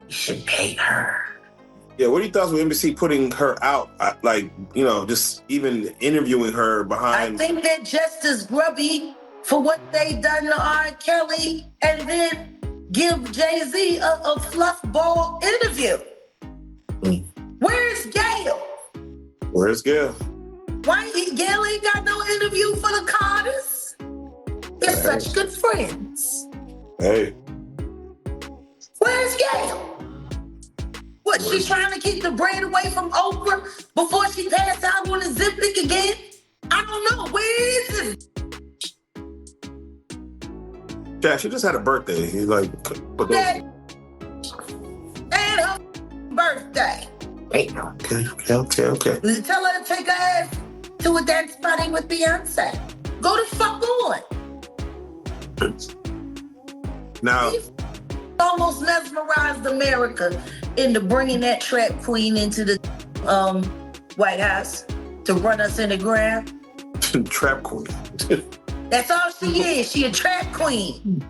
You should pay her. Yeah, what are your thoughts with NBC putting her out? Just even interviewing her behind. I think they're just as grubby for what they done to R. Kelly and then give Jay-Z a fluff ball interview. Where's Gail? Where's Gail? Why Gail ain't got no interview for the Carters? They're such good friends. Hey. Where's Gail? What, she trying to keep the brain away from Oprah before she passed out on the Ozempic again? I don't know. Where is it? Jack, she just had a birthday. He's like, and her birthday. Okay. Tell her to take her ass to a dance party with Beyonce. Go the fuck on. Now, He almost mesmerized America into bringing that trap queen into the White House to run us in the ground. trap queen. That's all she is. She a trap queen.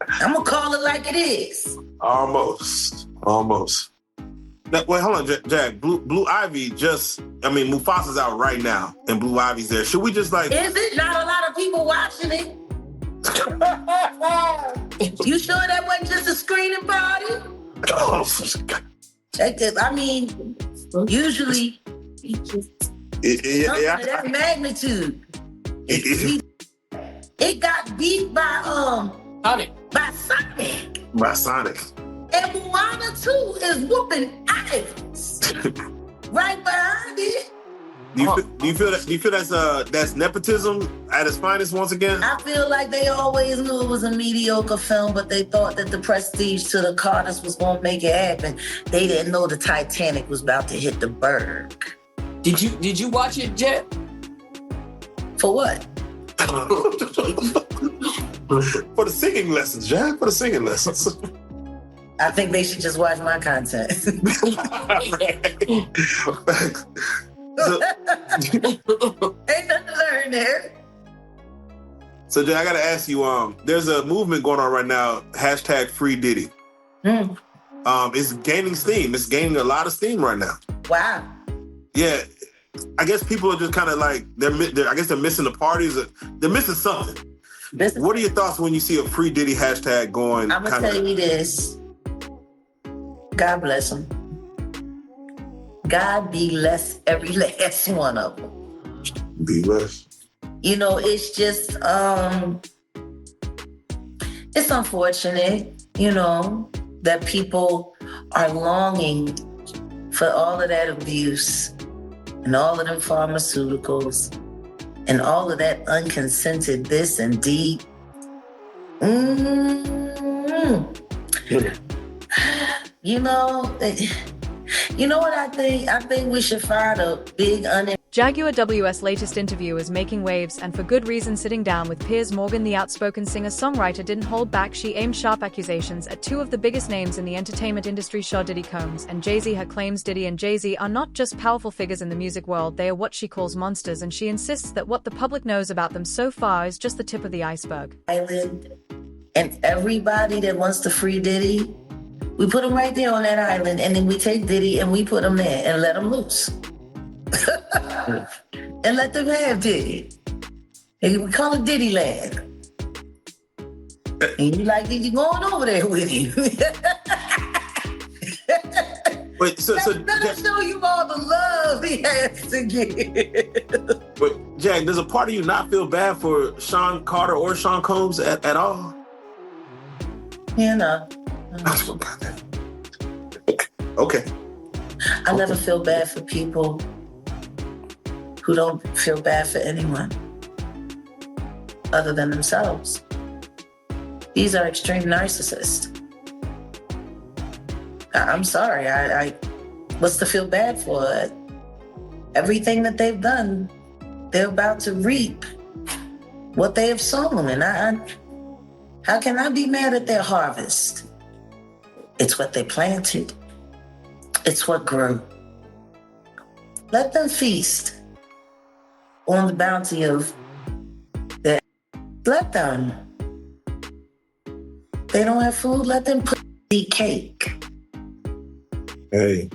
I'm gonna call it like it is. Almost. Now, wait, hold on, Jack. Blue Ivy Mufasa's out right now, and Blue Ivy's there. Should we just like? Is it? Not a lot of people watching it. You sure that wasn't just a screening party? Usually, something of that magnitude. It got beat by Sonic. And Moana too is whooping ass. Right behind it. Do you feel that's nepotism at its finest once again? I feel like they always knew it was a mediocre film, but they thought that the prestige to the Carters was gonna make it happen. They didn't know the Titanic was about to hit the berg. Did you watch it, Jet? For what? For the singing lessons, Jack. For the singing lessons. I think they should just watch my content. Ain't nothing to learn there. So, Jay, I gotta ask you, there's a movement going on right now, hashtag Free Diddy. It's gaining steam. It's gaining a lot of steam right now. Wow. Yeah, I guess people are just kind of like, they're missing the parties. They're missing something. What are your thoughts when you see a Free Diddy hashtag going? I'm gonna tell you this. God bless him. God bless every last one of them. Be blessed. It's just, it's unfortunate, that people are longing for all of that abuse and all of them pharmaceuticals and all of that unconsented this and deed. You know what I think? I think we should fire the big Jaguar WS latest interview is making waves, and for good reason. Sitting down with Piers Morgan, the outspoken singer-songwriter didn't hold back. She aimed sharp accusations at two of the biggest names in the entertainment industry, Diddy Combs and Jay-Z. Her claims Diddy and Jay-Z are not just powerful figures in the music world, they are what she calls monsters, and she insists that what the public knows about them so far is just the tip of the iceberg. Island, and everybody that wants to free Diddy, we put him right there on that island, and then we take Diddy and we put him there and let him loose. And let them have Diddy. And we call it Diddy Land. And you like, you going over there with him. Wait, so let him show you all the love he has to give. But Jack, does a part of you not feel bad for Sean Carter or Sean Combs at all? Okay. I never feel bad for people who don't feel bad for anyone other than themselves. These are extreme narcissists. I'm sorry, what's to feel bad for? Everything that they've done, they're about to reap what they have sown. And how can I be mad at their harvest? It's what they planted. It's what grew. Let them feast on the bounty of their. Let them. They don't have food, let them put eat cake. Hey.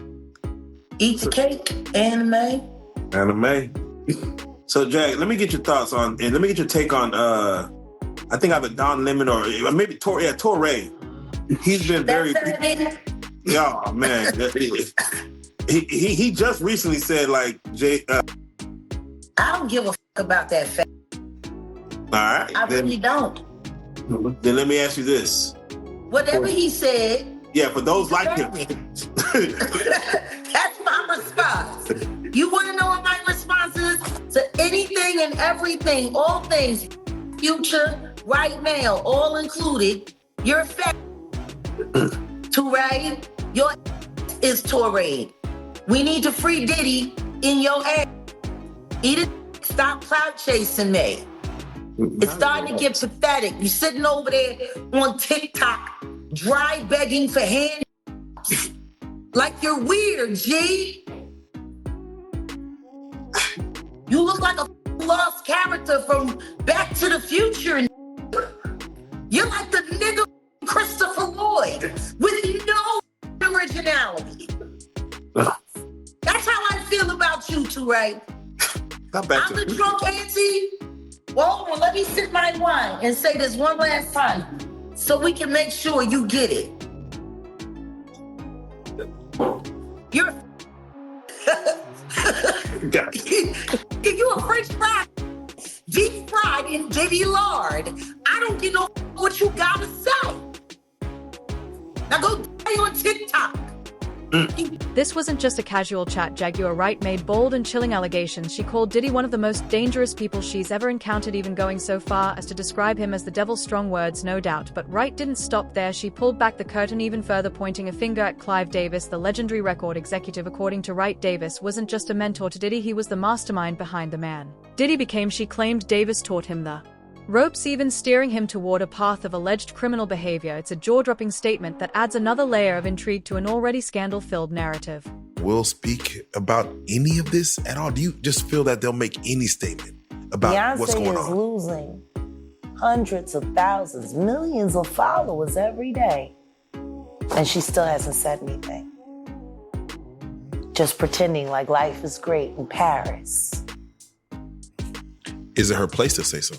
Eat the cake, anime. So, Jack, let me get your thoughts on, and let me get your take on, I think either Don Lemon or maybe Torre. He's been very... Oh, man. He just recently said, like, I don't give a about that fact. All right. I really don't. Then let me ask you this. Whatever he said... Yeah, for those like him. That's my response. You want to know what my response is to anything and everything, all things, future, right now, all included? You're fat. Touré, your is Touré. We need to free Diddy in your ass. Eat it. Stop clout chasing me. It's starting to get pathetic. You're sitting over there on TikTok, dry begging for hand. Like you're weird, G. You look like a lost character from Back to the Future. You're like the nigga Christopher Lloyd with no originality. That's how I feel about you two, right? I'm the drunk auntie. Well, let me sip my wine and say this one last time so we can make sure you get it. You're you a French fry, deep fried in Diddy lard. I don't get no what you gotta say. Now go die on TikTok. This wasn't just a casual chat. Jaguar Wright made bold and chilling allegations. She called Diddy one of the most dangerous people she's ever encountered, even going so far as to describe him as the devil. Strong words, no doubt, but Wright didn't stop there. She pulled back the curtain even further, pointing a finger at Clive Davis, the legendary record executive. According to Wright, Davis wasn't just a mentor to Diddy, he was the mastermind behind the man Diddy became. She claimed Davis taught him the ropes, even steering him toward a path of alleged criminal behavior. It's a jaw-dropping statement that adds another layer of intrigue to an already scandal-filled narrative. Will speak about any of this at all? Do you just feel that they'll make any statement about Beyonce what's going on? is losing hundreds of thousands, millions of followers every day. And she still hasn't said anything. Just pretending like life is great in Paris. Is it her place to say so?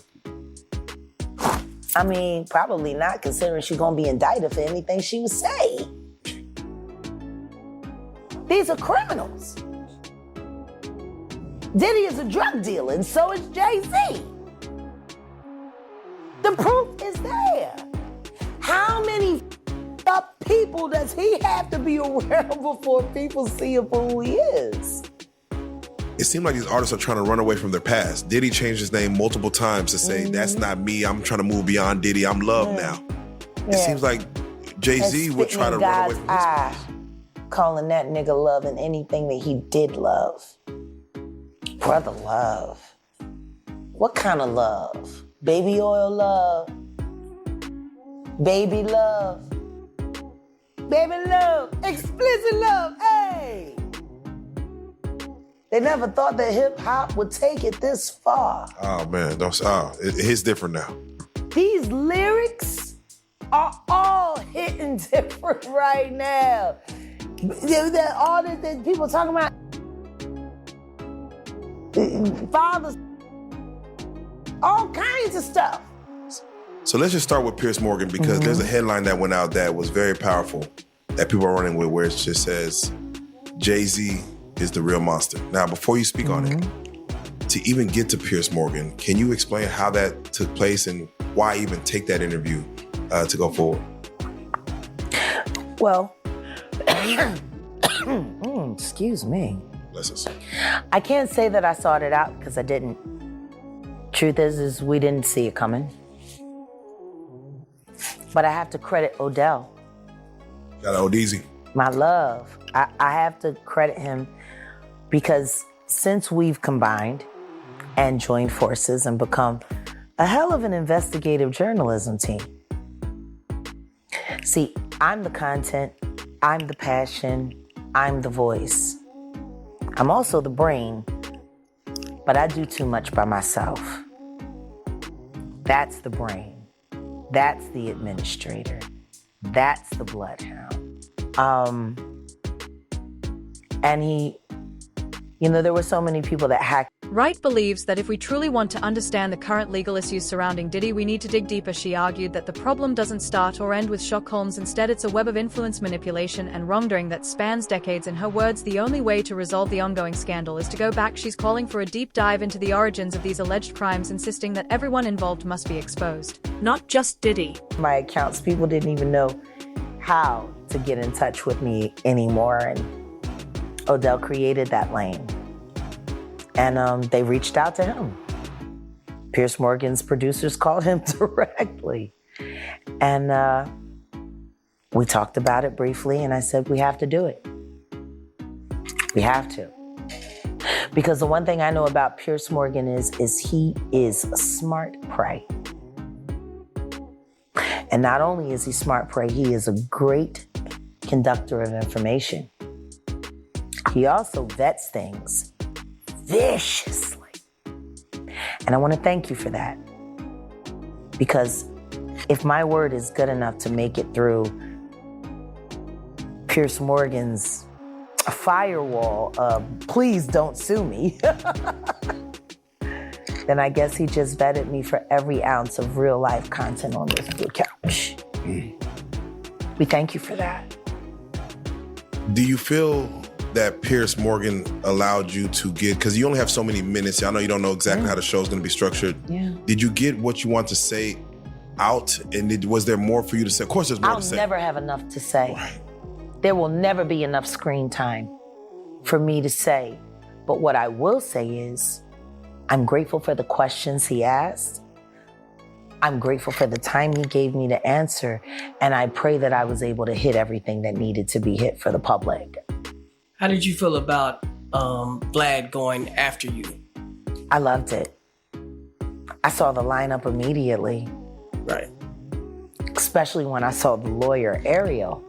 I mean, probably not, considering she's gonna be indicted for anything she would say. These are criminals. Diddy is a drug dealer, and so is Jay-Z. The proof is there. How many up people does he have to be around before people see him for who he is? It seems like these artists are trying to run away from their past. Diddy changed his name multiple times to say, that's not me, I'm trying to move beyond Diddy, I'm Love now. It seems like Jay-Z would try to run away from his past. Calling that nigga Love and anything that he did love. Brother Love. What kind of love? Baby oil love? Baby love? Baby love? Explicit love? Hey! They never thought that hip hop would take it this far. Oh man, it's different now. These lyrics are all hitting different right now. All that people talking about fathers, all kinds of stuff. So let's just start with Piers Morgan, because there's a headline that went out that was very powerful that people are running with, where it just says, Jay-Z is the real monster. Now, before you speak on it, to even get to Piers Morgan, can you explain how that took place and why even take that interview to go forward? Well, excuse me. Bless us. I can't say that I sought it out because I didn't. Truth is we didn't see it coming. But I have to credit Odell. Got Odeezy. My love. I have to credit him because since we've combined and joined forces and become a hell of an investigative journalism team. See, I'm the content, I'm the passion, I'm the voice. I'm also the brain, but I do too much by myself. That's the brain. That's the administrator. That's the bloodhound. And he, there were so many people that hacked. Wright believes that if we truly want to understand the current legal issues surrounding Diddy, we need to dig deeper. She argued that the problem doesn't start or end with Sherlock Holmes. Instead, it's a web of influence, manipulation, and wrongdoing that spans decades. In her words, the only way to resolve the ongoing scandal is to go back. She's calling for a deep dive into the origins of these alleged crimes, insisting that everyone involved must be exposed, not just Diddy. My accounts, people didn't even know how to get in touch with me anymore, and Odell created that lane. And they reached out to him. Piers Morgan's producers called him directly. And we talked about it briefly, and I said, we have to do it. We have to. Because the one thing I know about Piers Morgan is he is smart prey. And not only is he smart prey, he is a great conductor of information. He also vets things viciously. And I want to thank you for that. Because if my word is good enough to make it through Piers Morgan's firewall of please don't sue me, then I guess he just vetted me for every ounce of real life content on this blue couch. We thank you for that. Do you feel that Piers Morgan allowed you to get, because you only have so many minutes, I know you don't know exactly how the show's going to be structured. Yeah. Did you get what you want to say out? And was there more for you to say? Of course there's more to say. I'll never have enough to say. Right. There will never be enough screen time for me to say. But what I will say is, I'm grateful for the questions he asked. I'm grateful for the time he gave me to answer. And I pray that I was able to hit everything that needed to be hit for the public. How did you feel about Vlad going after you? I loved it. I saw the lineup immediately. Right. Especially when I saw the lawyer, Ariel,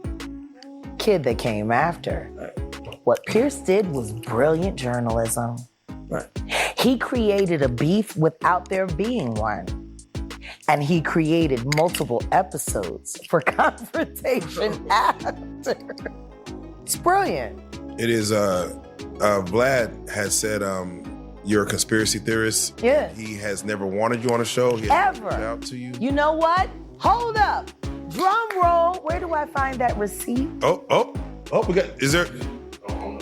kid that came after. Right. What Piers did was brilliant journalism. Right. He created a beef without there being one. And he created multiple episodes for confrontation after. It's brilliant. It is, Vlad has said you're a conspiracy theorist. Yeah. He has never wanted you on a show. He has Ever. reached out to you. You know what? Hold up. Drum roll. Where do I find that receipt? Oh, we got, is there? On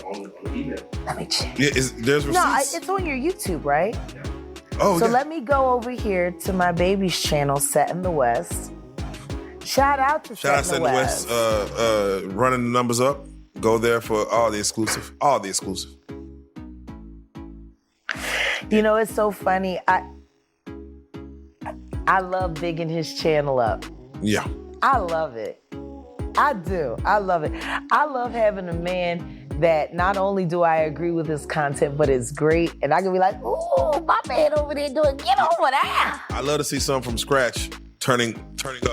email. Let me check. Yeah, there's receipts? No, it's on your YouTube, right? Oh, So yeah. let me go over here to my baby's channel, Set in the West. Shout out to Shout out Set in the West. running the numbers up. Go there for all the exclusive. All the exclusive. You know, it's so funny. I love bigging his channel up. Yeah. I love it. I do. I love it. I love having a man that not only do I agree with his content, but it's great. And I can be like, ooh, my man over there doing, get over there. I love to see something from scratch turning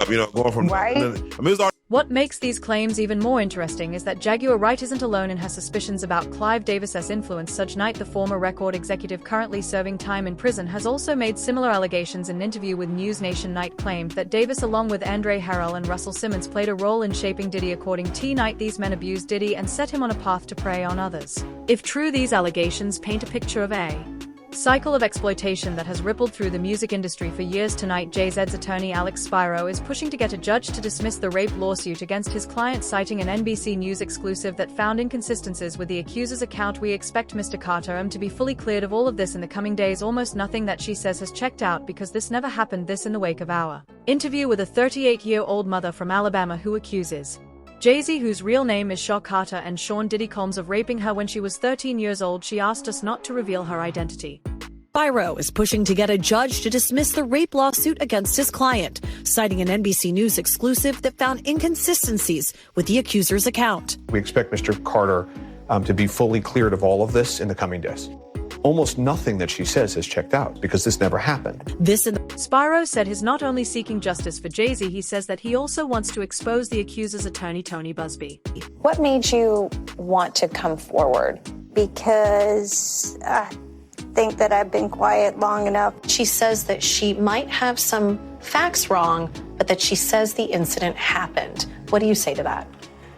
up, going from Right. It's already What makes these claims even more interesting is that Jaguar Wright isn't alone in her suspicions about Clive Davis's influence. Suge Knight, the former record executive currently serving time in prison, has also made similar allegations. In an interview with News Nation, Knight claimed that Davis, along with Andre Harrell and Russell Simmons, played a role in shaping Diddy. According to Knight, these men abused Diddy and set him on a path to prey on others. If true, these allegations paint a picture of a cycle of exploitation that has rippled through the music industry for years. Tonight, Jay-Z's attorney Alex Spiro is pushing to get a judge to dismiss the rape lawsuit against his client, citing an NBC News exclusive that found inconsistencies with the accuser's account. We expect Mr. Carter to be fully cleared of all of this in the coming days. Almost nothing that she says has checked out, because this never happened. This in the wake of our interview with a 38-year-old mother from Alabama who accuses Jay-Z, whose real name is Shaw Carter, and Sean Diddy Combs of raping her when she was 13 years old. She asked us not to reveal her identity. Spiro is pushing to get a judge to dismiss the rape lawsuit against his client, citing an NBC News exclusive that found inconsistencies with the accuser's account. We expect Mr. Carter to be fully cleared of all of this in the coming days. Almost nothing that she says has checked out, because this never happened. Spiro said he's not only seeking justice for Jay-Z, he says that he also wants to expose the accuser's attorney, Tony Busby. What made you want to come forward? Because I think that I've been quiet long enough. She says that she might have some facts wrong, but that she says the incident happened. What do you say to that?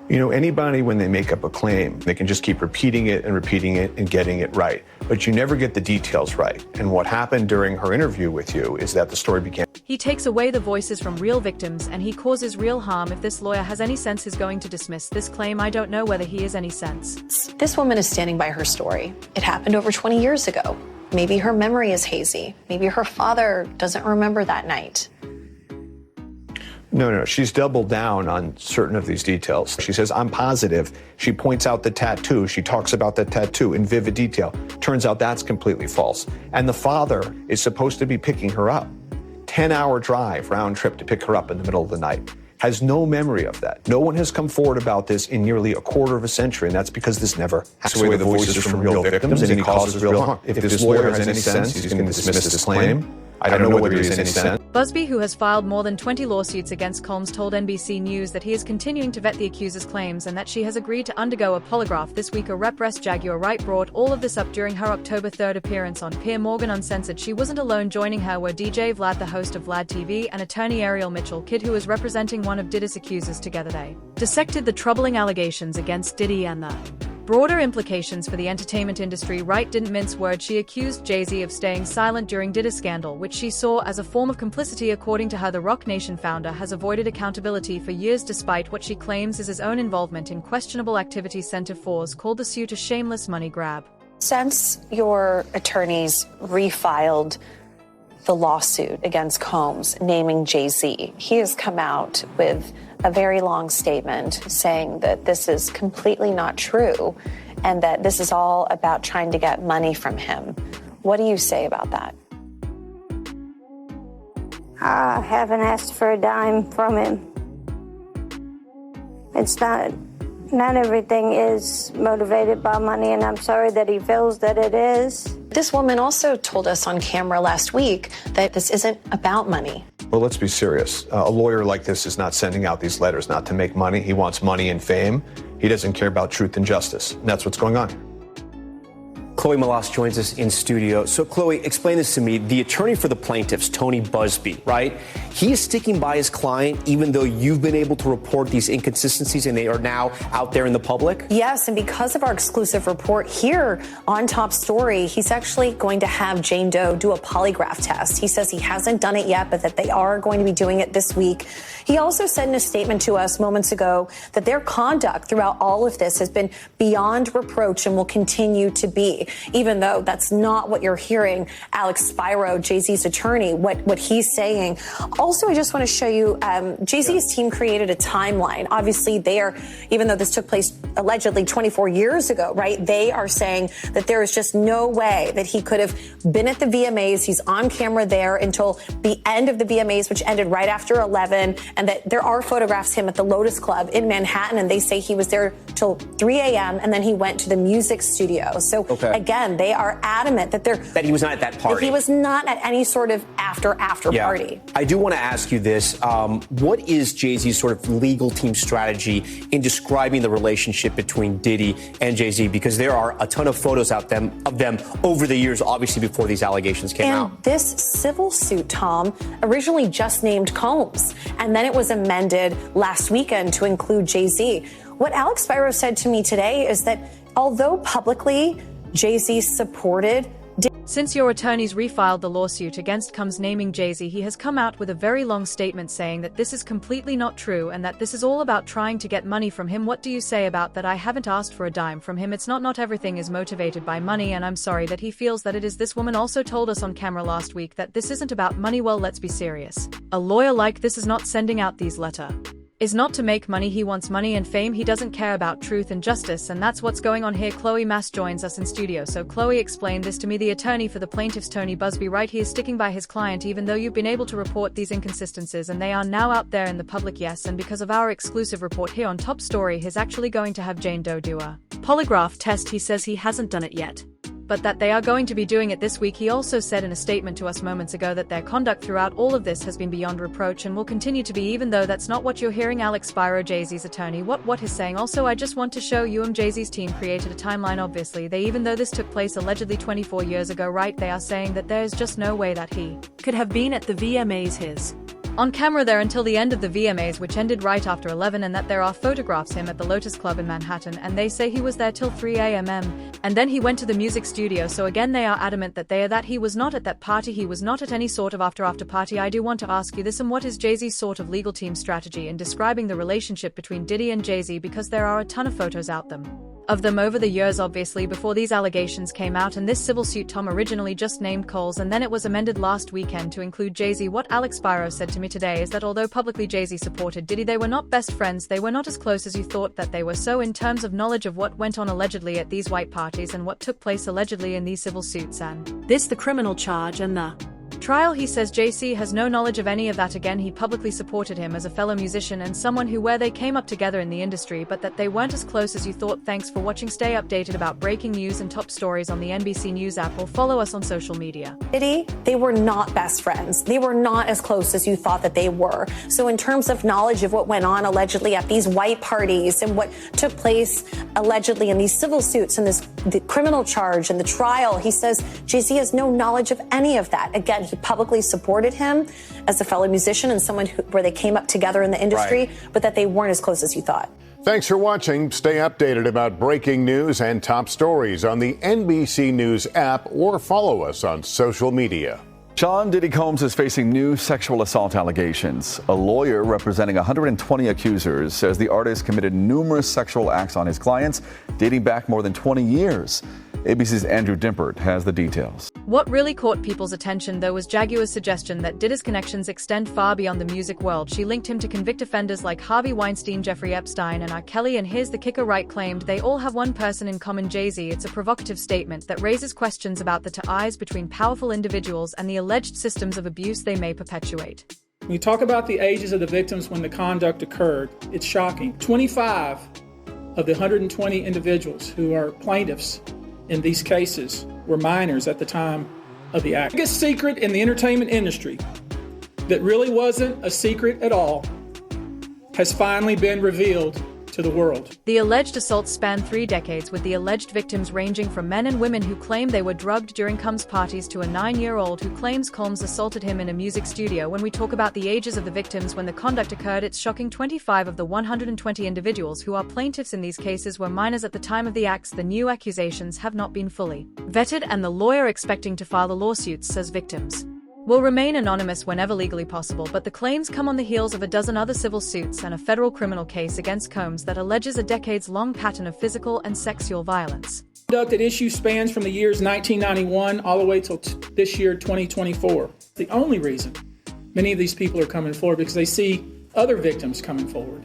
You know, anybody, when they make up a claim, they can just keep repeating it and getting it right. But you never get the details right. And what happened during her interview with you is that the story began. He takes away the voices from real victims and he causes real harm. If this lawyer has any sense, he's going to dismiss this claim. I don't know whether he has any sense. This woman is standing by her story. It happened over 20 years ago. Maybe her memory is hazy. Maybe her father doesn't remember that night. No, she's doubled down on certain of these details. She says, I'm positive. She points out the tattoo. She talks about the tattoo in vivid detail. Turns out that's completely false. And the father is supposed to be picking her up. 10-hour drive, round trip to pick her up in the middle of the night. Has no memory of that. No one has come forward about this in nearly a quarter of a century, and that's because this never takes away the voices from real victims and he causes real harm. If this lawyer has any sense, he's going to dismiss this claim. I don't know whether he has any sense. Busby, who has filed more than 20 lawsuits against Combs, told NBC News that he is continuing to vet the accuser's claims and that she has agreed to undergo a polygraph this week. A rep Jaguar Wright brought all of this up during her October 3rd appearance on Piers Morgan Uncensored. She wasn't alone. Joining her were DJ Vlad, the host of Vlad TV, and attorney Ariel Mitchell Kidd, who was representing one of Diddy's accusers. Together they dissected the troubling allegations against Diddy and the broader implications for the entertainment industry. Wright didn't mince words. She accused Jay-Z of staying silent during Diddy's scandal, which she saw as a form of complicity. According to her, the Roc Nation founder has avoided accountability for years despite what she claims is his own involvement in questionable activities. Center Fours called the suit a shameless money grab. Since your attorneys refiled the lawsuit against Combs naming Jay-Z, he has come out with a very long statement saying that this is completely not true and that this is all about trying to get money from him. What do you say about that? I haven't asked for a dime from him. It's not everything is motivated by money, and I'm sorry that he feels that it is. This woman also told us on camera last week that this isn't about money. Well, let's be serious. A lawyer like this is not sending out these letters not to make money. He wants money and fame. He doesn't care about truth and justice. And that's what's going on. Chloe Malas joins us in studio. So, Chloe, explain this to me. The attorney for the plaintiffs, Tony Busby, right? He is sticking by his client even though you've been able to report these inconsistencies and they are now out there in the public? Yes, and because of our exclusive report here on Top Story, he's actually going to have Jane Doe do a polygraph test. He says he hasn't done it yet, but that they are going to be doing it this week. He also said in a statement to us moments ago that their conduct throughout all of this has been beyond reproach and will continue to be, even though that's not what you're hearing Alex Spiro, Jay-Z's attorney, what he's saying. Also, I just want to show you, Jay-Z's team created a timeline. Obviously, they are, even though this took place allegedly 24 years ago, right? They are saying that there is just no way that he could have been at the VMAs. He's on camera there until the end of the VMAs, which ended right after 11, and that there are photographs of him at the Lotus Club in Manhattan, and they say he was there till 3 a.m., and then he went to the music studio. So, again, they are adamant that he was not at that party. That he was not at any sort of after party. I do want to ask you this. What is Jay-Z's sort of legal team strategy in describing the relationship between Diddy and Jay-Z? Because there are a ton of photos of them over the years, obviously before these allegations came out. And this civil suit, Tom, originally just named Combs, and then it was amended last weekend to include Jay-Z. What Alex Spiro said to me today is that although publicly Jay-Z supported Since your attorneys refiled the lawsuit against Combs naming Jay-Z, he has come out with a very long statement saying that this is completely not true and that this is all about trying to get money from him. What do you say about that? I haven't asked for a dime from him. It's not everything is motivated by money, and I'm sorry that he feels that it is. This woman also told us on camera last week that this isn't about money. Well, let's be serious. A lawyer like this is not sending out these letters. Is not to make money. He wants money and fame. He doesn't care about truth and justice, and that's what's going on here. Chloe Mass joins us in studio. So Chloe, explained this to me. The attorney for the plaintiffs, Tony Busby, right? He is sticking by his client even though you've been able to report these inconsistencies and they are now out there in the public. Yes, and because of our exclusive report here on Top Story, he's actually going to have Jane Doe do a polygraph test. He says he hasn't done it yet, but that they are going to be doing it this week. He also said in a statement to us moments ago that their conduct throughout all of this has been beyond reproach and will continue to be, even though that's not what you're hearing Alex Spiro, Jay-Z's attorney, what he's saying. Also, I just want to show you Jay-Z's team created a timeline. Obviously, even though this took place allegedly 24 years ago, right, they are saying that there's just no way that he could have been at the VMAs. His on camera there until the end of the VMAs, which ended right after 11, and that there are photographs him at the Lotus Club in Manhattan, and they say he was there till 3 a.m. And then he went to the music studio. So again, they are adamant that he was not at that party, he was not at any sort of after party. I do want to ask you this, and what is Jay-Z's sort of legal team strategy in describing the relationship between Diddy and Jay-Z, because there are a ton of photos out of them over the years, obviously, before these allegations came out. And this civil suit Tom originally just named Coles, and then it was amended last weekend to include Jay-Z. What Alex Spiro said to me today is that although publicly Jay-Z supported Diddy, they were not best friends, they were not as close as you thought that they were. So in terms of knowledge of what went on allegedly at these white parties and what took place allegedly in these civil suits and This the criminal charge and the trial, he says Jay-Z has no knowledge of any of that. Again, he publicly supported him as a fellow musician and someone where they came up together in the industry, but that they weren't as close as you thought. Thanks for watching. Stay updated about breaking news and top stories on the NBC News app, or follow us on social media. Diddy, they were not best friends. They were not as close as you thought that they were. So in terms of knowledge of what went on allegedly at these white parties and what took place allegedly in these civil suits and the criminal charge and the trial, he says Jay-Z has no knowledge of any of that. Again, he publicly supported him as a fellow musician and someone where they came up together in the industry, but that they weren't as close as you thought. Thanks for watching. Stay updated about breaking news and top stories on the NBC News app, or follow us on social media. Sean Diddy Combs is facing new sexual assault allegations. A lawyer representing 120 accusers says the artist committed numerous sexual acts on his clients, dating back more than 20 years. ABC's Andrew Dimpert has the details. What really caught people's attention, though, was Jaguar's suggestion that Diddy's connections extend far beyond the music world. She linked him to convict offenders like Harvey Weinstein, Jeffrey Epstein, and R. Kelly. And here's the kicker: Wright claimed they all have one person in common, Jay-Z. It's a provocative statement that raises questions about the ties between powerful individuals and the alleged systems of abuse they may perpetuate. When you talk about the ages of the victims when the conduct occurred, it's shocking. 25 of the 120 individuals who are plaintiffs in these cases were minors at the time of the act. The biggest secret in the entertainment industry that really wasn't a secret at all has finally been revealed to the world. The alleged assaults span 3 decades, with the alleged victims ranging from men and women who claim they were drugged during Combs' parties to a 9-year-old who claims Combs assaulted him in a music studio. When we talk about the ages of the victims when the conduct occurred, it's shocking. 25 of the 120 individuals who are plaintiffs in these cases were minors at the time of the acts. The new accusations have not been fully vetted, and the lawyer expecting to file the lawsuits says victims will remain anonymous whenever legally possible, but the claims come on the heels of a dozen other civil suits and a federal criminal case against Combs that alleges a decades-long pattern of physical and sexual violence. The conduct at issue spans from the years 1991 all the way till this year, 2024. The only reason many of these people are coming forward because they see other victims coming forward.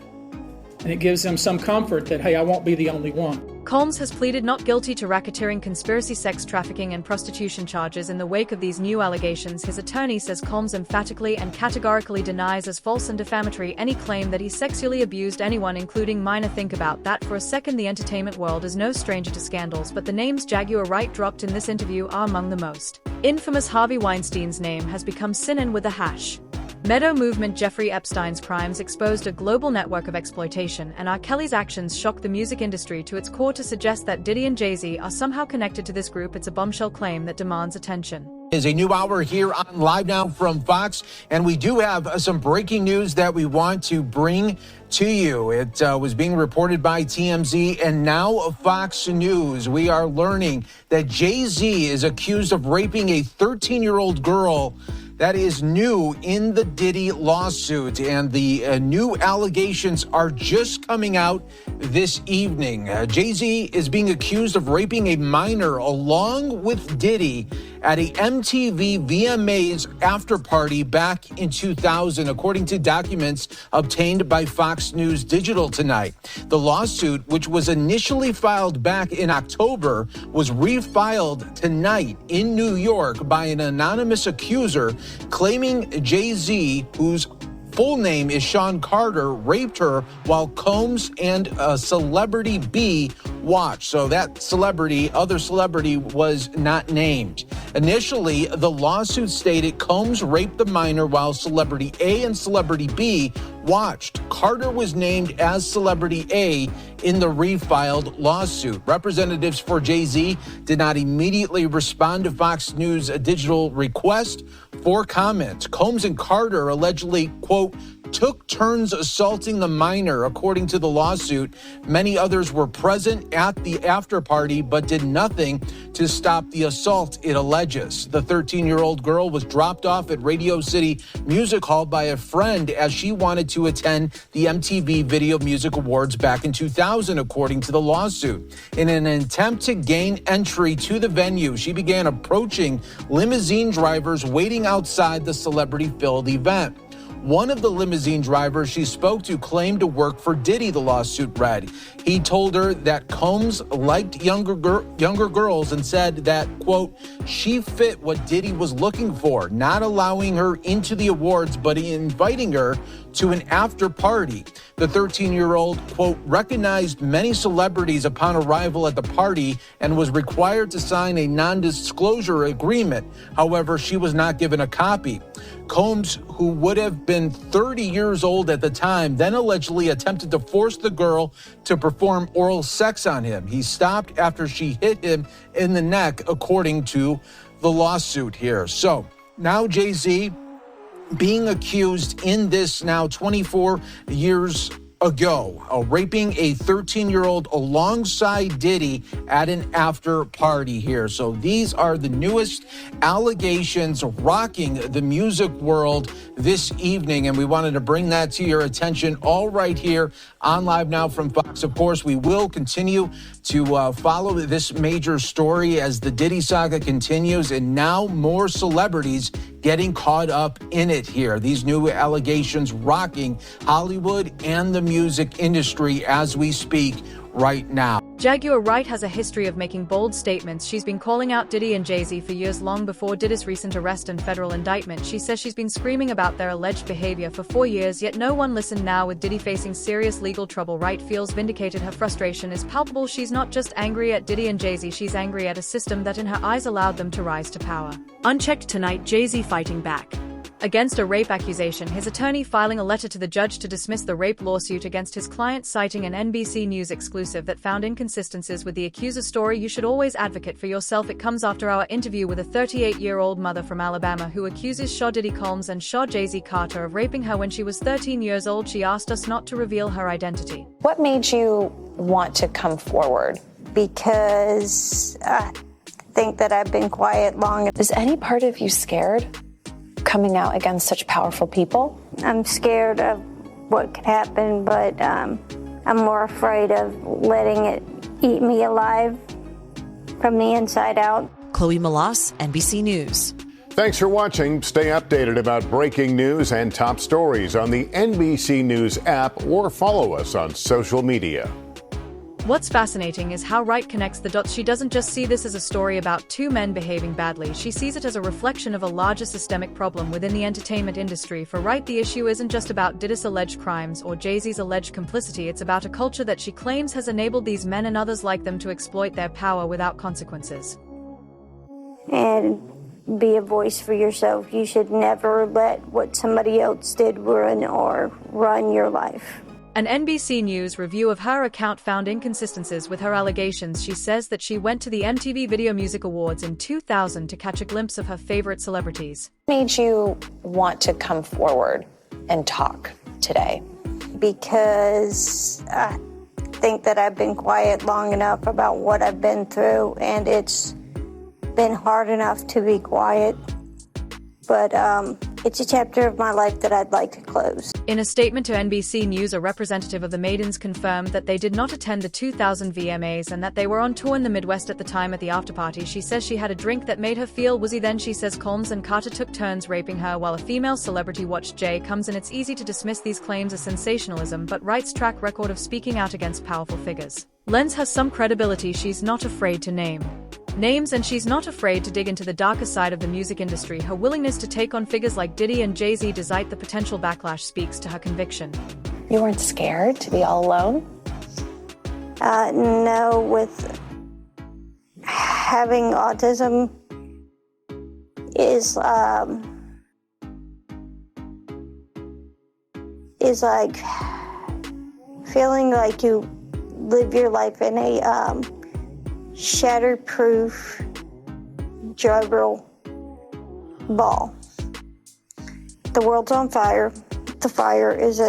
And it gives them some comfort that, hey, I won't be the only one. Combs has pleaded not guilty to racketeering, conspiracy, sex trafficking, and prostitution charges. In the wake of these new allegations, his attorney says Combs emphatically and categorically denies as false and defamatory any claim that he sexually abused anyone, including minor. Think about that for a second. The entertainment world is no stranger to scandals, but the names Jaguar Wright dropped in this interview are among the most infamous. Harvey Weinstein's name has become synonymous with the hash Meadow movement. Jeffrey Epstein's crimes exposed a global network of exploitation, and R. Kelly's actions shocked the music industry to its core. To suggest that Diddy and Jay-Z are somehow connected to this group, it's a bombshell claim that demands attention. Is a new hour here on Live Now from Fox, and we do have some breaking news that we want to bring to you. It was being reported by TMZ and now Fox News. We are learning that Jay-Z is accused of raping a 13-year-old girl. That is new in the Diddy lawsuit, and the new allegations are just coming out this evening. Jay-Z is being accused of raping a minor along with Diddy at a MTV VMAs after party back in 2000, according to documents obtained by Fox News Digital tonight. The lawsuit, which was initially filed back in October, was refiled tonight in New York by an anonymous accuser claiming Jay-Z, whose full name is Sean Carter, raped her while Combs and Celebrity B watched. So that other celebrity was not named. Initially, the lawsuit stated Combs raped the minor while Celebrity A and Celebrity B watched. Carter was named as Celebrity A in the refiled lawsuit. Representatives for Jay-Z did not immediately respond to Fox News' digital request for comment. Combs and Carter allegedly, quote, took turns assaulting the minor, according to the lawsuit. Many others were present at the after party but did nothing to stop the assault, it alleges. The 13-year-old girl was dropped off at Radio City Music Hall by a friend as she wanted to attend the MTV Video Music Awards back in 2000, according to the lawsuit. In an attempt to gain entry to the venue, she began approaching limousine drivers waiting outside the celebrity-filled event. One of the limousine drivers she spoke to claimed to work for Diddy, the lawsuit read. He told her that Combs liked younger girls and said that, quote, she fit what Diddy was looking for, not allowing her into the awards, but inviting her to an after party. The 13-year-old, quote, recognized many celebrities upon arrival at the party and was required to sign a non-disclosure agreement. However, she was not given a copy. Combs, who would have been 30 years old at the time, then allegedly attempted to force the girl to perform oral sex on him. He stopped after she hit him in the neck, according to the lawsuit here. So now Jay-Z being accused in this now 24 years ago, raping a 13-year-old alongside Diddy at an after party here. So these are the newest allegations rocking the music world this evening, and we wanted to bring that to your attention all right here on Live Now from Fox. Of course, we will continue to follow this major story as the Diddy saga continues, and now more celebrities getting caught up in it here. These new allegations rocking Hollywood and the music industry as we speak right now. Jaguar Wright has a history of making bold statements. She's been calling out Diddy and Jay-Z for years, long before Diddy's recent arrest and federal indictment. She says she's been screaming about their alleged behavior for 4 years, yet no one listened. Now, with Diddy facing serious legal trouble, Wright feels vindicated. Her frustration is palpable. She's not just angry at Diddy and Jay-Z, she's angry at a system that in her eyes allowed them to rise to power. Unchecked tonight, Jay-Z fighting back against a rape accusation, his attorney filing a letter to the judge to dismiss the rape lawsuit against his client, citing an NBC News exclusive that found inconsistencies with the accuser's story. You should always advocate for yourself. It comes after our interview with a 38-year-old mother from Alabama who accuses Shaw Diddy Combs and Shaw Jay-Z Carter of raping her when she was 13 years old. She asked us not to reveal her identity. What made you want to come forward? Because I think that I've been quiet long. Is any part of you scared coming out against such powerful people? I'm scared of what could happen, but I'm more afraid of letting it eat me alive from the inside out. Chloe Malas, NBC News. Thanks for watching. Stay updated about breaking news and top stories on the NBC News app or follow us on social media. What's fascinating is how Wright connects the dots. She doesn't just see this as a story about two men behaving badly. She sees it as a reflection of a larger systemic problem within the entertainment industry. For Wright, the issue isn't just about Diddy's alleged crimes or Jay-Z's alleged complicity. It's about a culture that she claims has enabled these men and others like them to exploit their power without consequences. And be a voice for yourself. You should never let what somebody else did ruin or run your life. An NBC News review of her account found inconsistencies with her allegations. She says that she went to the MTV Video Music Awards in 2000 to catch a glimpse of her favorite celebrities. What made you want to come forward and talk today? Because I think that I've been quiet long enough about what I've been through, and it's been hard enough to be quiet. But it's a chapter of my life that I'd like to close. In a statement to NBC News, a representative of the Maidens confirmed that they did not attend the 2000 VMAs and that they were on tour in the Midwest at the time. At the afterparty, she says she had a drink that made her feel woozy. Then she says Combs and Carter took turns raping her while a female celebrity watched Jay comes in. It's easy to dismiss these claims as sensationalism, but Wright's track record of speaking out against powerful figures lends her some credibility. She's not afraid to name names, and she's not afraid to dig into the darker side of the music industry. Her willingness to take on figures like Diddy and Jay-Z despite the potential backlash speaks to her conviction. You weren't scared to be all alone? No, with having autism is like feeling like you live your life in a shatterproof juggle ball. The world's on fire. The fire is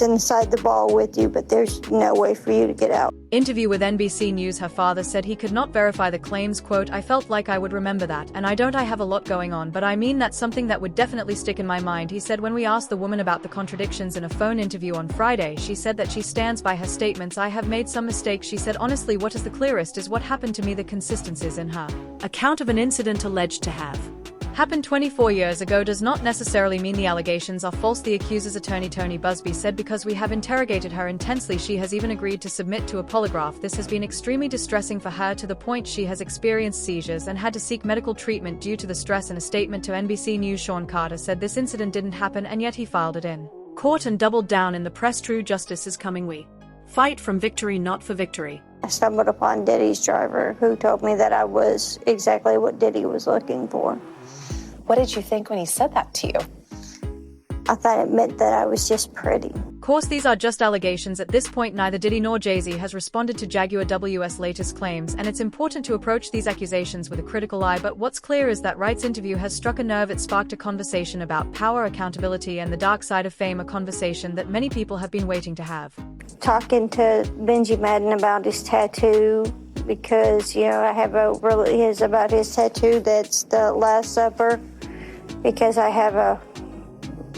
inside the ball with you, but there's no way for you to get out. Interview with NBC News. Her father said he could not verify the claims, quote, "I felt like I would remember that, and I have a lot going on, but I mean that's something that would definitely stick in my mind," he said. When we asked the woman about the contradictions in a phone interview on Friday, she said that she stands by her statements. "I have made some mistakes," she said. "Honestly, what is the clearest is what happened to me. The consistencies in her account of an incident alleged to have happened 24 years ago does not necessarily mean the allegations are false," the accuser's attorney Tony Busby said. "Because we have interrogated her intensely, she has even agreed to submit to a polygraph. This has been extremely distressing for her to the point she has experienced seizures and had to seek medical treatment due to the stress." In a statement to NBC News, Sean Carter said this incident didn't happen and yet he filed it in court and doubled down in the press. "True justice is coming. We fight from victory, not for victory." I stumbled upon Diddy's driver, who told me that I was exactly what Diddy was looking for. What did you think when he said that to you? I thought it meant that I was just pretty. Of course, these are just allegations. At this point, neither Diddy nor Jay-Z has responded to Jaguar W's latest claims, and it's important to approach these accusations with a critical eye. But what's clear is that Wright's interview has struck a nerve. It sparked a conversation about power, accountability, and the dark side of fame, a conversation that many people have been waiting to have. Talking to Benji Madden about his tattoo, because, I have about his tattoo that's the Last Supper, because I have a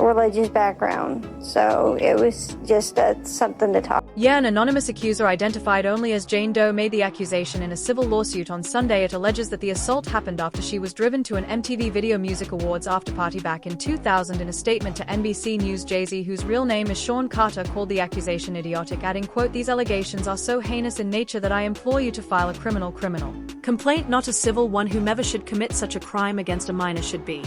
religious background, so it was just something to talk. Yeah, an anonymous accuser identified only as Jane Doe made the accusation in a civil lawsuit on Sunday. It alleges that the assault happened after she was driven to an MTV Video Music Awards afterparty back in 2000. In a statement to NBC News, Jay-Z, whose real name is Sean Carter, called the accusation idiotic, adding, quote, "These allegations are so heinous in nature that I implore you to file a criminal complaint, not a civil one. Whomever should commit such a crime against a minor should be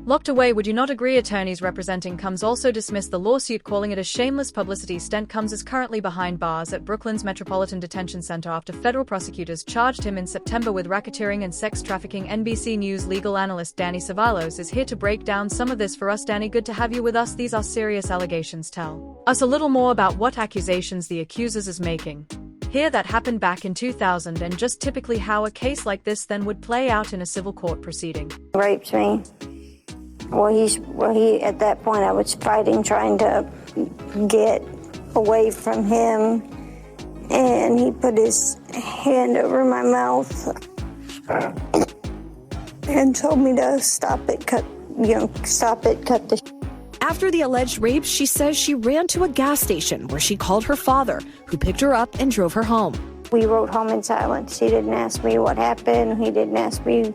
locked away." Would you not agree? Attorneys representing Combs also dismissed the lawsuit, calling it a shameless publicity stunt. Combs is currently behind bars at Brooklyn's Metropolitan Detention Center after federal prosecutors charged him in September with racketeering and sex trafficking. NBC News legal analyst Danny Savalos is here to break down some of this for us. Danny, good to have you with us. These are serious allegations. Tell us a little more about what accusations the accusers is making here that happened back in 2000, and just typically how a case like this then would play out in a civil court proceeding. Raped me. He at that point I was fighting, trying to get away from him, and he put his hand over my mouth and told me to stop it, cut the. After the alleged rape, she says she ran to a gas station where she called her father, who picked her up and drove her home. We rode home in silence. He didn't ask me what happened. He didn't ask me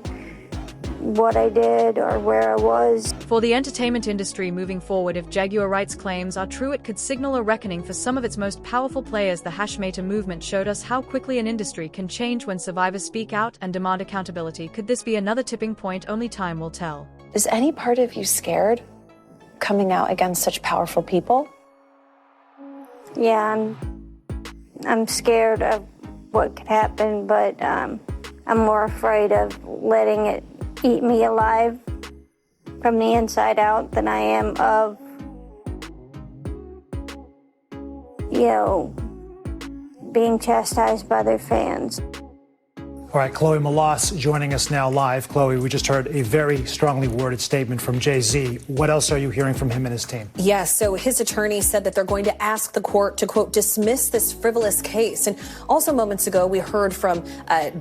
what I did or where I was. For the entertainment industry moving forward, if Jaguar Wright's claims are true, it could signal a reckoning for some of its most powerful players. The Hashmaker movement showed us how quickly an industry can change when survivors speak out and demand accountability. Could this be another tipping point? Only time will tell. Is any part of you scared coming out against such powerful people? Yeah, I'm scared of what could happen, but I'm more afraid of letting it eat me alive from the inside out than I am of, being chastised by their fans. All right, Chloe Malas joining us now live. Chloe, we just heard a very strongly worded statement from Jay-Z. What else are you hearing from him and his team? Yes, so his attorney said that they're going to ask the court to, quote, dismiss this frivolous case. And also moments ago, we heard from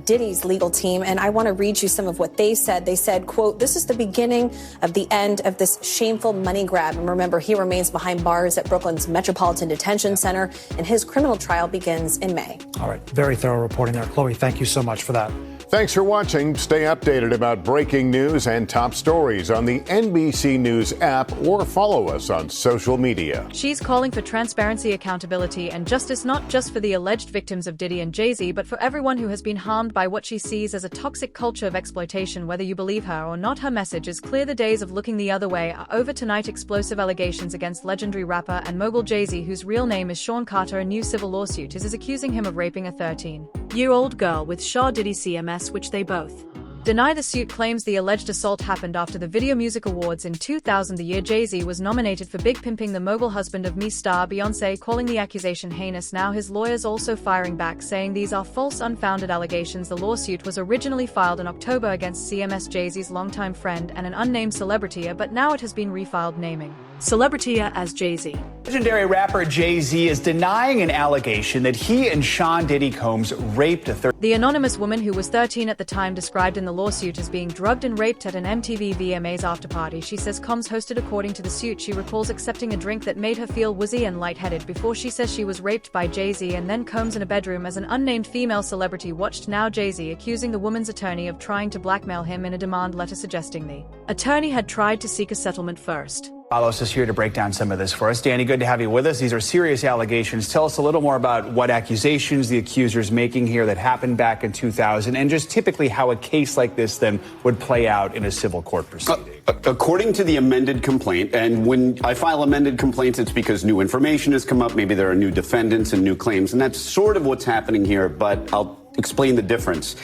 Diddy's legal team, and I want to read you some of what they said. They said, quote, "This is the beginning of the end of this shameful money grab." And remember, he remains behind bars at Brooklyn's Metropolitan Detention Center, and his criminal trial begins in May. All right, very thorough reporting there. Chloe, thank you so much for that. Thanks for watching. Stay updated about breaking news and top stories on the NBC News app or follow us on social media. She's calling for transparency, accountability, and justice, not just for the alleged victims of Diddy and Jay-Z, but for everyone who has been harmed by what she sees as a toxic culture of exploitation. Whether you believe her or not, her message is clear. The days of looking the other way are over tonight. Explosive allegations against legendary rapper and mogul Jay-Z, whose real name is Sean Carter. A new civil lawsuit is accusing him of raping a 13-year-old girl with Shaw Diddy CMS, which they both Deny the Suit claims the alleged assault happened after the Video Music Awards in 2000, the year Jay-Z was nominated for Big Pimping the Mogul Husband of Me star Beyoncé, calling the accusation heinous. Now his lawyers also firing back, saying these are false, unfounded allegations. The lawsuit was originally filed in October against CMS, Jay-Z's longtime friend and an unnamed celebrity, but now it has been refiled naming celebrity as Jay-Z. Legendary rapper Jay-Z is denying an allegation that he and Sean Diddy Combs raped a The anonymous woman, who was 13 at the time, described in the lawsuit as being drugged and raped at an MTV VMAs afterparty. She says Combs hosted. According to the suit, she recalls accepting a drink that made her feel woozy and lightheaded before she says she was raped by Jay-Z, and then Combs in a bedroom as an unnamed female celebrity watched. Now Jay-Z accusing the woman's attorney of trying to blackmail him in a demand letter, suggesting the attorney had tried to seek a settlement first. Carlos is here to break down some of this for us. Danny, good to have you with us. These are serious allegations. Tell us a little more about what accusations the accuser's making here that happened back in 2000, and just typically how a case like this then would play out in a civil court proceeding. According to the amended complaint, and when I file amended complaints, it's because new information has come up. Maybe there are new defendants and new claims, and that's sort of what's happening here, but I'll explain the difference.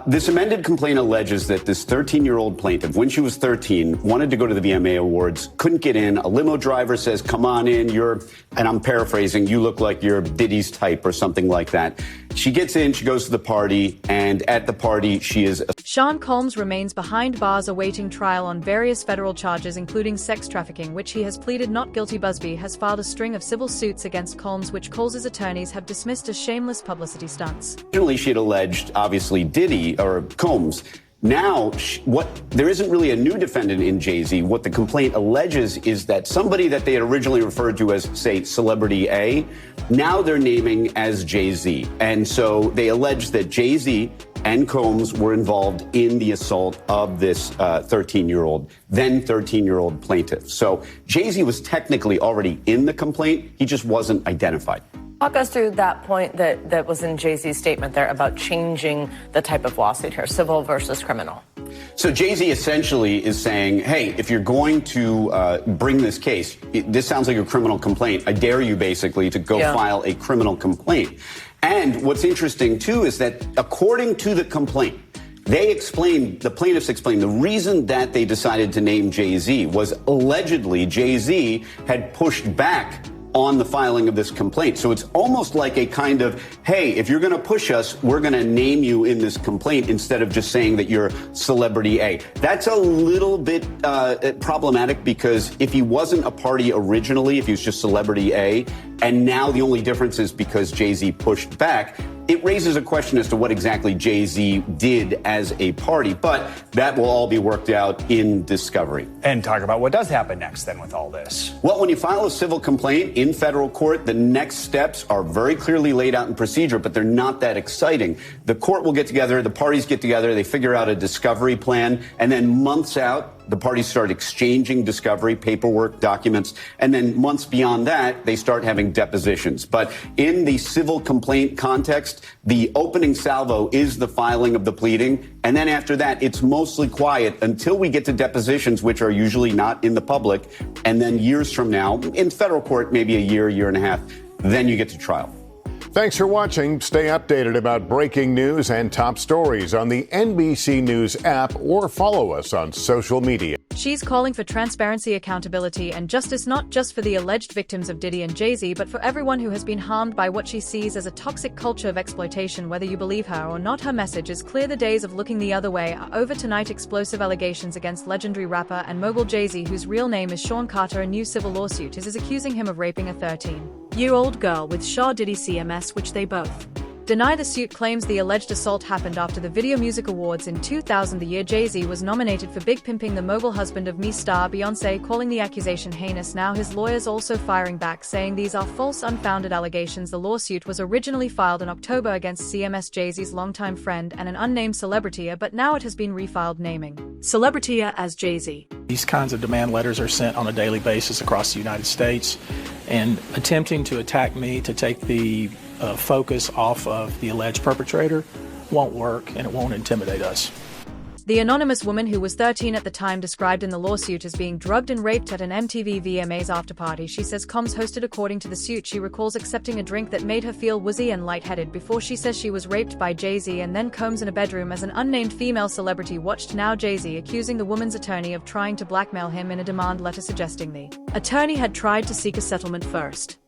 This amended complaint alleges that this 13-year-old plaintiff, when she was 13, wanted to go to the VMA Awards, couldn't get in. A limo driver says, "Come on in, and I'm paraphrasing, you look like you're Diddy's type," or something like that. She gets in, she goes to the party, and at the party, she is... Sean Combs remains behind bars awaiting trial on various federal charges, including sex trafficking, which he has pleaded not guilty. Busby has filed a string of civil suits against Combs, which Coles' attorneys have dismissed as shameless publicity stunts. Originally, she had alleged, obviously, Diddy, or Combs. Now, there isn't really a new defendant in Jay-Z. What the complaint alleges is that somebody that they had originally referred to as, say, Celebrity A, now they're naming as Jay-Z. And so they allege that Jay-Z and Combs were involved in the assault of this 13-year-old, then 13-year-old plaintiff. So Jay-Z was technically already in the complaint. He just wasn't identified. Walk us through that point that was in Jay-Z's statement there about changing the type of lawsuit here, civil versus criminal. So Jay-Z essentially is saying, hey, if you're going to bring this case, this sounds like a criminal complaint. I dare you basically to go file a criminal complaint. And what's interesting, too, is that according to the complaint, the plaintiffs explained the reason that they decided to name Jay-Z was allegedly Jay-Z had pushed back on the filing of this complaint. So it's almost like a kind of, hey, if you're going to push us, we're going to name you in this complaint instead of just saying that you're Celebrity A. That's a little bit problematic, because if he wasn't a party originally, if he was just Celebrity A, and now the only difference is because Jay-Z pushed back, it raises a question as to what exactly Jay-Z did as a party, but that will all be worked out in discovery. And talk about what does happen next then with all this. Well, when you file a civil complaint in federal court, the next steps are very clearly laid out in procedure, but they're not that exciting. The court will get together, the parties get together, they figure out a discovery plan, and then months out, the parties start exchanging discovery, paperwork, documents, and then months beyond that, they start having depositions. But in the civil complaint context, the opening salvo is the filing of the pleading, and then after that, it's mostly quiet until we get to depositions, which are usually not in the public, and then years from now, in federal court, maybe a year and a half, then you get to trial. Thanks for watching. Stay updated about breaking news and top stories on the NBC News app, or follow us on social media. She's calling for transparency, accountability, and justice, not just for the alleged victims of Diddy and Jay-Z, but for everyone who has been harmed by what she sees as a toxic culture of exploitation. Whether you believe her or not, her message is clear. The days of looking the other way are over. Tonight, explosive allegations against legendary rapper and mogul Jay-Z, whose real name is Sean Carter. A new civil lawsuit is accusing him of raping a 13-year-old girl with Shaw Diddy CMS, which they both deny. The suit claims the alleged assault happened after the Video Music Awards in 2000, the year Jay-Z was nominated for Big Pimping the Mogul Husband of Me star Beyoncé, calling the accusation heinous. Now his lawyers also firing back, saying these are false, unfounded allegations. The lawsuit was originally filed in October against CMS, Jay-Z's longtime friend and an unnamed celebrity, but now it has been refiled naming celebrity as Jay-Z. These kinds of demand letters are sent on a daily basis across the United States, and attempting to attack me to take the focus off of the alleged perpetrator won't work, and it won't intimidate us. The anonymous woman, who was 13 at the time, described in the lawsuit as being drugged and raped at an MTV VMAs afterparty. She says Combs hosted. According to the suit, she recalls accepting a drink that made her feel woozy and lightheaded before she says she was raped by Jay-Z, and then Combs, in a bedroom as an unnamed female celebrity, watched now Jay-Z accusing the woman's attorney of trying to blackmail him in a demand letter, suggesting the attorney had tried to seek a settlement first.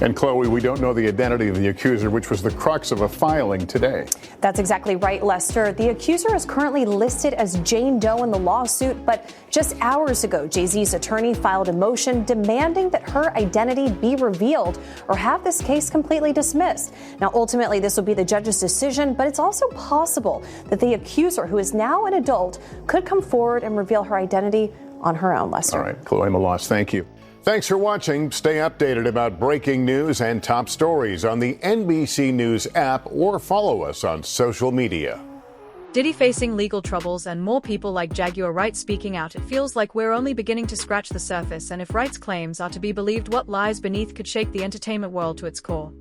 And Chloe, we don't know the identity of the accuser, which was the crux of a filing today. That's exactly right, Lester. The accuser is currently listed as Jane Doe in the lawsuit, but just hours ago, Jay-Z's attorney filed a motion demanding that her identity be revealed or have this case completely dismissed. Now, ultimately, this will be the judge's decision, but it's also possible that the accuser, who is now an adult, could come forward and reveal her identity on her own, Lester. All right, Chloe Malas, thank you. Thanks for watching. Stay updated about breaking news and top stories on the NBC News app or follow us on social media. Diddy facing legal troubles and more people like Jaguar Wright speaking out. It feels like we're only beginning to scratch the surface, and if Wright's claims are to be believed, what lies beneath could shake the entertainment world to its core.